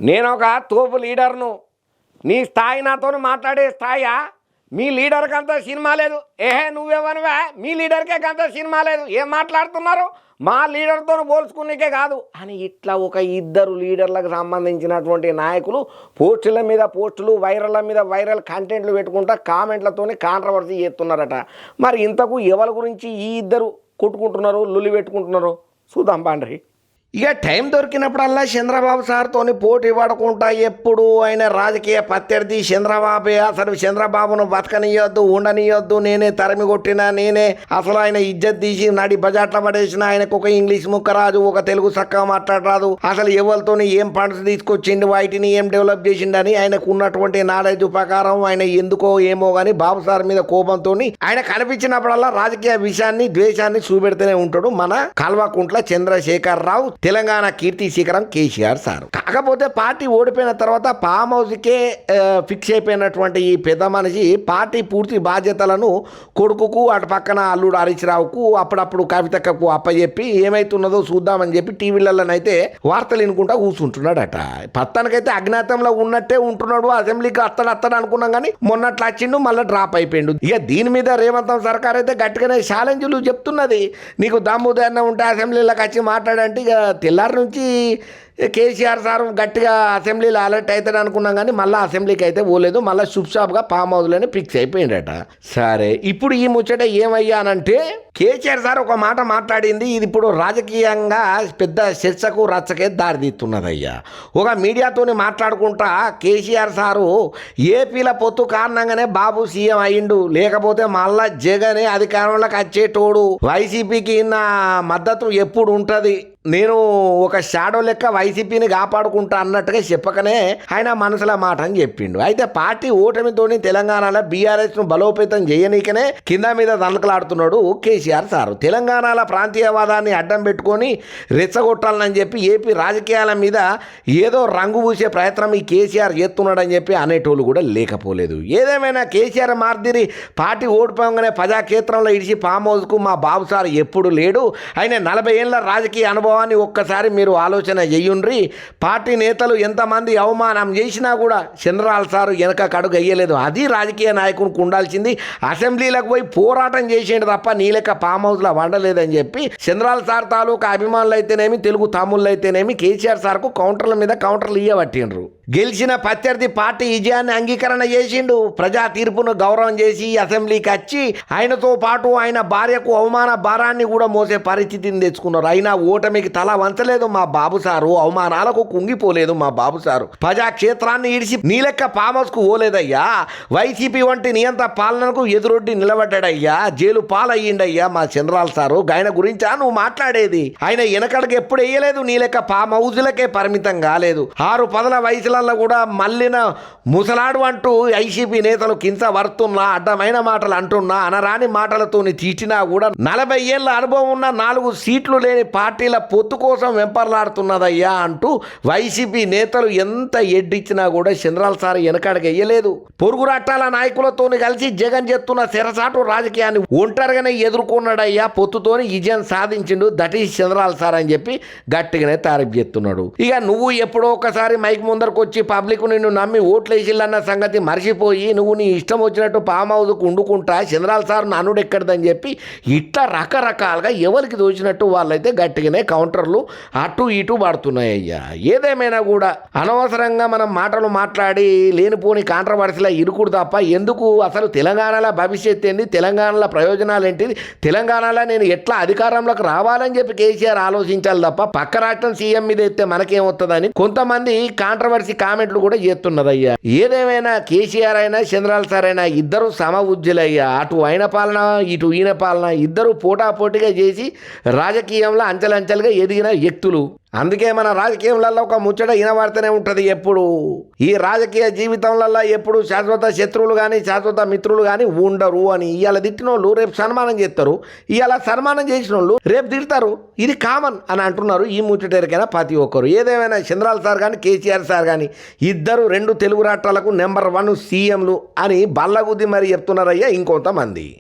నేను ఒక తోపు లీడర్ను. నీ స్థాయి నాతో మాట్లాడే స్థాయా? మీ లీడర్కి అంత సినిమా లేదు. నువ్వేమనివా? మీ లీడర్కే అంత సినిమా లేదు. ఏం మాట్లాడుతున్నారు? మా లీడర్తో పోల్చుకునేకే కాదు అని ఇట్లా ఒక ఇద్దరు లీడర్లకు సంబంధించినటువంటి నాయకులు పోస్టుల మీద పోస్టులు, వైరల్ల మీద వైరల్ కంటెంట్లు పెట్టుకుంటా కామెంట్లతోనే కాంట్రవర్సీ చేస్తున్నారట. మరి ఇంతకు ఎవరి గురించి ఈ ఇద్దరు కొట్టుకుంటున్నారు, లొల్లి పెట్టుకుంటున్నారు చూద్దాం బాండ్రి. ఇక టైం దొరికినప్పుడల్లా చంద్రబాబు సార్తోని పోటీ పడకుండా ఎప్పుడు ఆయన రాజకీయ ప్రత్యర్థి చంద్రబాబే. అసలు చంద్రబాబును బతకనియొద్దు, ఉండనియొద్దు, నేనే తరిమి కొట్టినా, నేనే అసలు ఆయన ఇజ్జత్ తీసి నడి బజాట్ల పడేసిన, ఆయనకు ఒక ఇంగ్లీష్ ముక్క రాదు, ఒక తెలుగు చక్కగా మాట్లాడరాదు, అసలు ఎవరితోని ఏం ఫండ్స్ తీసుకొచ్చిండు, వాటిని ఏం డెవలప్ చేసిండని ఆయనకు ఉన్నటువంటి నాలెడ్జ్ ప్రకారం ఆయన ఎందుకో ఏమో కానీ బాబు సార్ మీద కోపంతో ఆయన కనిపించినప్పుడల్లా రాజకీయ విషయాన్ని ద్వేషాన్ని చూపెడుతూనే ఉంటాడు మన కల్వకుంట్ల చంద్రశేఖర్ రావు, తెలంగాణ కీర్తి శిఖరం కేసీఆర్ సార్. కాకపోతే పార్టీ ఓడిపోయిన తర్వాత ఫామ్ హౌస్కే ఫిక్స్ అయిపోయినటువంటి ఈ పెద్ద మనిషి పార్టీ పూర్తి బాధ్యతలను కొడుకుకు, అటు పక్కన అల్లుడు హరీష్ రావుకు, అప్పుడప్పుడు కవితకు అప్పచెప్పి ఏమైతున్నదో చూద్దామని చెప్పి టీవీలలోనైతే వార్తలు వినుకుంటా కూర్చుంటున్నాడట. పత్తానికైతే అజ్ఞాతంలో ఉన్నట్టే ఉంటున్నాడు. అసెంబ్లీకి అత్తడు అనుకున్నాం కానీ మొన్నట్లు వచ్చిండు, మళ్ళీ డ్రాప్ అయిపోయిండు. ఇక దీని మీద రేవంత్ సర్కార్ అయితే గట్టిగానే ఛాలెంజ్లు చెప్తున్నది. నీకు దమ్ము ధైర్యం ఉంటే అసెంబ్లీలోకి వచ్చి మాట్లాడంటే ఇక తెల్లారి నుంచి కేసీఆర్ సార్ గట్టిగా అసెంబ్లీలో అలర్ట్ అవుతాడు అనుకున్నాం కానీ మళ్ళీ అసెంబ్లీకి అయితే పోలేదు. మళ్ళీ షాప్గా ఫామ్ హౌస్లోనే ఫిక్స్ అయిపోయిందట. సరే, ఇప్పుడు ఈ ముచ్చట ఏమయ్యానంటే కేసీఆర్ సార్ ఒక మాట మాట్లాడింది. ఇది ఇప్పుడు రాజకీయంగా పెద్ద చర్చకు రచ్చకే దారితీస్తున్నదయ్యా. ఒక మీడియాతోని మాట్లాడుకుంటా కేసీఆర్ సారు ఏపీల పొత్తు కారణంగానే బాబు సీఎం అయ్యిండు, లేకపోతే మళ్ళా జగనే అధికారంలోకి వచ్చేటోడు, వైసీపీకి నా మద్దతు ఎప్పుడు ఉంటుంది, నేను ఒక షాడో లెక్క వైసీపీని కాపాడుకుంటా అన్నట్టుగా చెప్పకనే ఆయన మనసుల మాట అని చెప్పిండు. అయితే పార్టీ ఓటమితోని తెలంగాణలో బీఆర్ఎస్ను బలోపేతం చేయనీకనే కింద మీద దండకలాడుతున్నాడు కేసీఆర్ సారు. తెలంగాణలో ప్రాంతీయవాదాన్ని అడ్డం పెట్టుకొని రెచ్చగొట్టాలని చెప్పి ఏపీ రాజకీయాల మీద ఏదో రంగు పూసే ప్రయత్నం ఈ కేసీఆర్ చేస్తున్నాడని చెప్పి అనేటోళ్ళు కూడా లేకపోలేదు. ఏదేమైనా కేసీఆర్ మార్దిరి పార్టీ ఓడిపోగానే ప్రజాక్షేత్రంలో ఇడిచి ఫామ్ హౌస్కు మా బాబు సార్ ఎప్పుడు లేడు. ఆయన 40 ఏళ్ళ రాజకీయ అనుభవం ఒక్కసారి మీరు ఆలోచన చెయ్యుండ్రి. పార్టీ నేతలు ఎంతమంది అవమానం చేసినా కూడా చంద్రలాల్ సారు వెనక కడుగు అయ్యలేదు. అది రాజకీయ నాయకునికి ఉండాల్సింది. అసెంబ్లీలకు పోయి పోరాటం చేసేది తప్ప నీ లెక్క ఫామ్ హౌస్లో వండలేదని చెప్పి చంద్రలాల్ సార్ తాలూకా అభిమానులు అయితేనేమి, తెలుగు తమ్ముళ్ళు అయితేనేమి కేసీఆర్ సార్కు కౌంటర్ల మీద కౌంటర్లు ఇయ్యబట్టిండ్రు. గెలిచిన ప్రత్యర్థి పార్టీ విజయాన్ని అంగీకరణ చేసిండు. ప్రజా తీర్పును గౌరవం చేసి అసెంబ్లీకి వచ్చి ఆయనతో పాటు ఆయన భార్యకు అవమాన భారాన్ని కూడా మోసే పరిస్థితిని తెచ్చుకున్నారు. అయినా ఓటమికి తల వంచలేదు మా బాబు సారు, అవమానాలకు కుంగిపోలేదు మా బాబు సారు. ప్రజాక్షేత్రాన్ని ఇడిచి నీ లెక్క ఫామ్ హౌస్కు పోలేదయ్యా. వైసీపీ వంటి నియంత పాలనకు ఎదురొడ్డి నిలబడ్డాడయ్యా. జైలు పాలయ్యిండయ్యా మా చంద్రలాల్ సారు. ఆయన గురించా నువ్వు మాట్లాడేది? ఆయన వెనకడికి ఎప్పుడు వేయలేదు, నీ లెక్క ఫామ్ హౌస్లకే పరిమితం కాలేదు. 6 పదల వయసులలో కూడా మళ్ళిన ముసలాడు అంటూ ఐసీపీ నేతలు కింద వర్తున్నా, అడ్డమైన మాటలు అంటున్నా, అనరాని మాటలతోని తీటినా కూడా 40 ఏళ్ళ అనుభవం ఉన్న 4 సీట్లు లేని పార్టీల పొత్తు కోసం వెంపర్లాడుతున్నదయ్యా అంటూ వైసీపీ నేతలు ఎంత ఎడ్డిచ్చినా కూడా చంద్రలాల్ సార్ వెనకాడికి వెయ్యలేదు. పొరుగు రాష్ట్రాల నాయకులతో కలిసి జగన్ చేస్తున్న శరసాటు రాజకీయాన్ని ఒంటరిగానే ఎదుర్కొన్నాడయ్యా. పొత్తుతోని విజయం సాధించిండు, దట్ ఈస్ చంద్రలాల్ సార్ అని చెప్పి గట్టిగానే తారీఫ్ చేస్తున్నాడు. ఇక నువ్వు ఎప్పుడో ఒకసారి మైక్ ముందరకు వచ్చి పబ్లిక్ నిన్ను నమ్మి ఓట్లు వేసిల్లన్న సంగతి మర్చిపోయి నువ్వు నీ ఇష్టం వచ్చినట్టు ఫామ్ హౌస్కు వండుకుంటా చంద్రలాల్ సార్ నన్నుడు ఎక్కడదని చెప్పి ఇట్లా రకరకాలుగా ఎవరికి దోచినట్టు వాళ్ళైతే గట్టిగానే కౌంటర్లు అటు ఇటు పడుతున్నాయ్యా. ఏదేమైనా కూడా అనవసరంగా మనం మాటలు మాట్లాడి లేనిపోని కాంట్రవర్సీలో ఇరుకుడు తప్ప ఎందుకు? అసలు తెలంగాణలో భవిష్యత్తు ఏంటి, తెలంగాణలో ప్రయోజనాలు ఏంటిది, తెలంగాణలో నేను ఎట్లా అధికారంలోకి రావాలని చెప్పి కేసీఆర్ ఆలోచించాలి తప్ప పక్క రాష్ట్రం సీఎం మీద ఎత్తే మనకేమవుతుందని కొంతమంది కాంట్రవర్సీ కామెంట్లు కూడా చేస్తున్నదయ్యా. ఏదేమైనా కేసీఆర్ అయినా చంద్రలాల్ సార్ అయినా ఇద్దరు సమ ఉజ్జులయ్యా. అటు ఆయన పాలన ఇటు ఈయన పాలన ఇద్దరు పోటాపోటీగా చేసి రాజకీయంలో అంచెలంచెలుగా ఎదిగిన వ్యక్తులు. అందుకే మన రాజకీయంలో ఒక ముచ్చట వినబడుతూనే ఉంటుంది ఎప్పుడు. ఈ రాజకీయ జీవితంలో ఎప్పుడు శాశ్వత శత్రువులు కానీ శాశ్వత మిత్రులు కానీ ఉండరు అని. ఇవాళ తిట్టిన వాళ్ళు రేపు సన్మానం చేస్తారు, ఇవాళ సన్మానం చేసిన వాళ్ళు రేపు తిడతారు. ఇది కామన్ అని అంటున్నారు ఈ ముచ్చటరికైనా ప్రతి ఒక్కరు. ఏదేమైనా చంద్రలాల్ సార్ కానీ కేసీఆర్ సార్ కానీ ఇద్దరు 2 తెలుగు రాష్ట్రాలకు నెంబర్ 1 సీఎంలు అని బల్లగుద్ది మరి చెప్తున్నారయ్యా ఇంకొంతమంది.